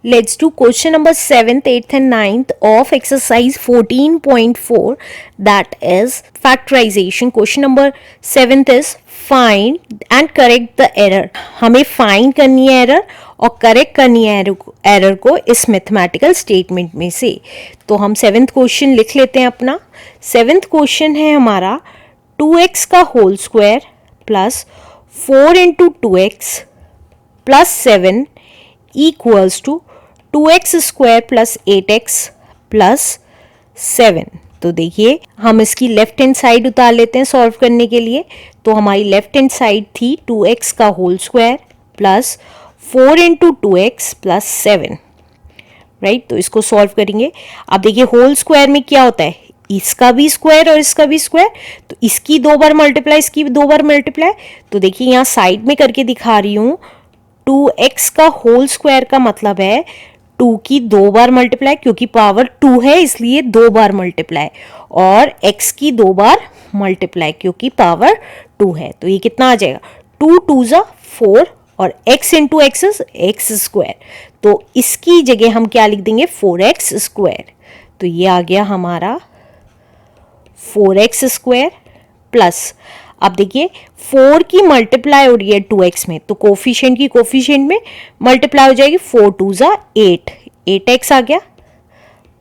Let's do question number 7th, 8th and 9th of exercise 14.4, that is factorization. Question number 7th is find and correct the error. हमें find करनी है error और correct करनी है error को इस mathematical statement में से. तो हम 7th question लिख लेते हैं अपना. 7th question है हमारा 2x का whole square plus 4 into 2x plus 7 equals to 2x square plus 8x plus 7. तो देखिए हम इसकी लेफ्ट हैंड साइड उतार लेते हैं सॉल्व करने के लिए. तो हमारी लेफ्ट हैंड साइड थी 2x का whole square plus 4 into 2x plus 7, right. तो इसको सॉल्व करेंगे. अब देखिए होल स्क्वायर में क्या होता है, इसका भी स्क्वायर और इसका भी स्क्वायर. तो इसकी 2 बार मल्टीप्लाई, इसकी 2 बार मल्टीप्लाई. तो देखिए यहाँ साइड में करके दिखा रही हूँ. 2x का होल स्क्वायर का मतलब है 2 की 2 बार मल्टीप्लाई, क्योंकि पावर 2 है इसलिए 2 बार मल्टीप्लाई, और x की 2 बार मल्टीप्लाई क्योंकि पावर 2 है. तो ये कितना आ जाएगा, 2 2 जा 4 और x into x x square. तो इसकी जगह हम क्या लिख देंगे, 4x स्क्वायर. तो ये आ गया हमारा 4x स्क्वायर प्लस, अब देखिए 4 की मल्टीप्लाई हो रही है 2x में, तो कोफिशिएंट की कोफिशिएंट में मल्टीप्लाई हो जाएगी. 4 2 जा 8, 8x आ गया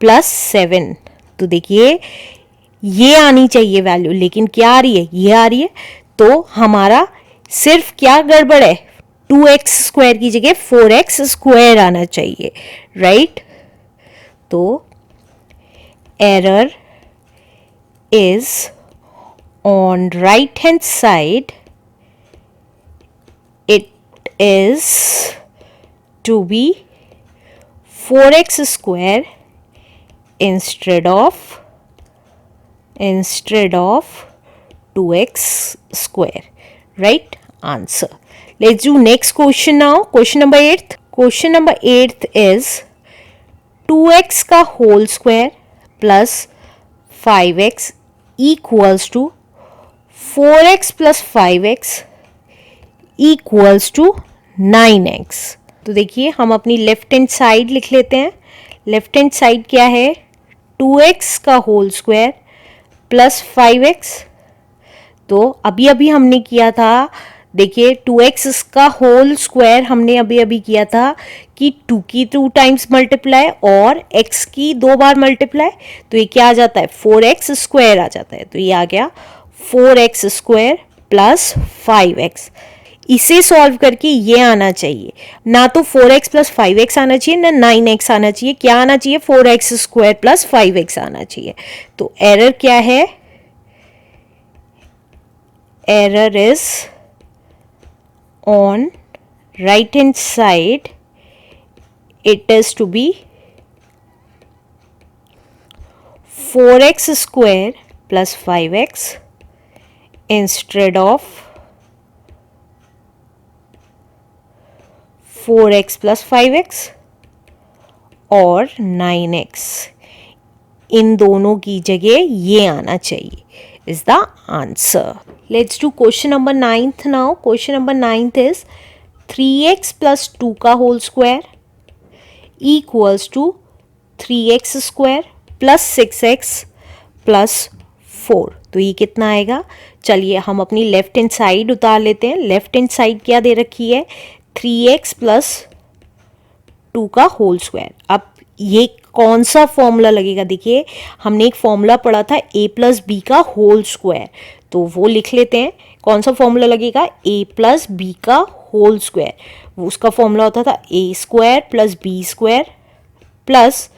प्लस 7. तो देखिए ये आनी चाहिए वैल्यू, लेकिन क्या आ रही है, ये आ रही है. तो हमारा सिर्फ क्या गड़बड़ है, 2x स्क्वायर की जगह 4x स्क्वायर आना चाहिए, राइट. तो error is on right hand side, it is to be 4x square instead of 2x square, right answer. Let's do next question now. Question number 8th. Question number 8th is 2x का whole square plus 5x equals to 4x plus 5x equals to 9x. तो देखिए हम अपनी left hand side लिख लेते हैं. Left hand side क्या है, 2x का होल स्क्वायर प्लस 5x. तो अभी अभी हमने किया था, देखिए 2x का होल स्क्वायर हमने अभी अभी किया था कि 2 की 2 टाइम्स मल्टीप्लाई और x की 2 बार मल्टीप्लाई. तो ये क्या आ जाता है, 4x स्क्वायर आ जाता है. तो ये आ गया 4x स्क्वायर प्लस 5x. इसे सॉल्व करके ये आना चाहिए, ना तो 4x प्लस 5x आना चाहिए ना 9x आना चाहिए. क्या आना चाहिए, 4x स्क्वायर प्लस 5x आना चाहिए. तो एरर क्या है, error is on right hand side, it is to be 4x square plus 5x instead of 4x plus 5x और 9x. इन दोनों की जगह ये आना चाहिए is the answer. Let's do question number 9th now. Question number 9th is 3x plus 2 का whole square equals to 3x square plus 6x plus 4. तो ये कितना आएगा, चलिए हम अपनी लेफ्ट हैंड साइड उतार लेते हैं. लेफ्ट हैंड साइड क्या दे रखी है, 3x प्लस 2 का होल स्क्वायर. अब ये कौन सा फॉर्मूला लगेगा, देखिए हमने एक फॉर्मूला पढ़ा था a प्लस बी का होल स्क्वायर, तो वो लिख लेते हैं. कौन सा फॉर्मूला लगेगा, a प्लस बी का होल स्क्वायर. उसका फॉर्मूला होता था a square plus B square plus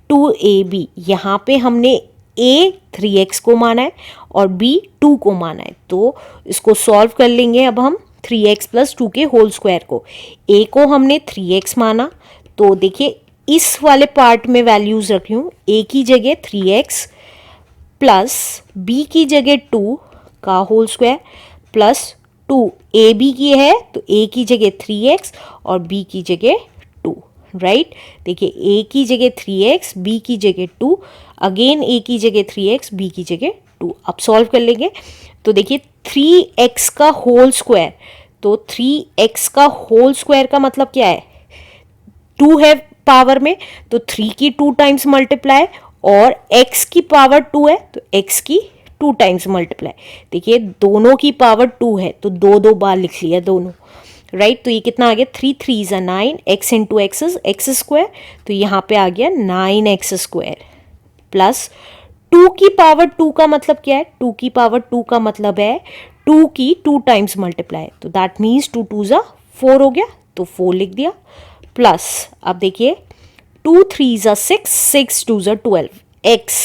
2ab. यहाँ पे हमने a 3x को माना है और b 2 को माना है. तो इसको सॉल्व कर लेंगे अब हम 3x प्लस 2 के होल स्क्वायर को. a को हमने 3x माना, तो देखिए इस वाले पार्ट में वैल्यूज रख रही हूँ. a की जगह 3x प्लस b की जगह 2 का होल स्क्वायर प्लस 2 ab की है तो a की जगह 3x और b की जगह 2, राइट. देखिए a की जगह 3x, b की जगह 2, अगेन a की जगह 3x, b की जगह 2. अब सॉल्व कर लेंगे. तो देखिए 3x का होल स्क्वायर, तो 3x का होल स्क्वायर का मतलब क्या है, 2 है पावर में, तो 3 की 2 टाइम्स मल्टीप्लाई, और x की पावर 2 है तो x की 2 टाइम्स मल्टीप्लाई। देखिए दोनों की पावर 2 है तो दो दो बार लिख लिया दोनों, राइट। तो ये कितना आ गया, 3 3 ज़ा 9, x into x is x square, तो यहाँ पे आ गया 9x स्क्वायर प्लस 2 की पावर 2 का मतलब क्या है, 2 की पावर 2 का मतलब है 2 की 2 टाइम्स मल्टीप्लाई, तो दैट मीन्स 2 2 ज़ा 4 हो गया, तो 4 लिख दिया, प्लस अब देखिए 2 3 ज़ा 6, 6 2 ज़ा 12 x,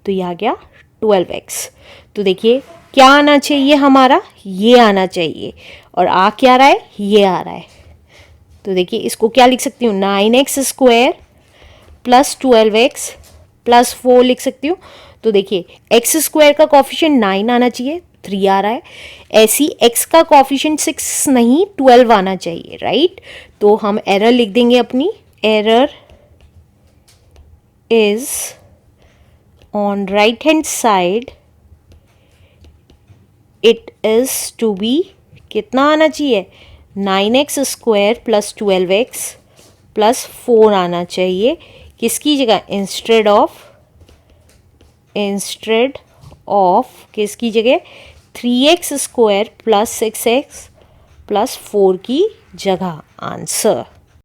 तो ये आ गया 12x। तो देखिए क्या आना चाहिए हमारा, ये आना चाहिए, और आ क्या रहा है, ये आ रहा है। तो देखिए इसको क्या लिख सकती हूँ, 9x square plus 12x plus 4 लिख सकती हूँ। तो देखिए एक्स स्क्वायर का कॉफिशिएंट 9 आना चाहिए, 3 आ रहा है, ऐसी x का कॉफिशिएंट 6 नहीं 12 आना चाहिए, राइट। तो हम एरर लिख देंगे अपनी, error is on right hand side, it is to be, कितना आना चाहिए, 9x square plus 12x plus 4 आना चाहिए, किसकी जगह, इंस्टेड ऑफ किसकी जगह, 3x square plus 6x plus 4 की जगह, आंसर।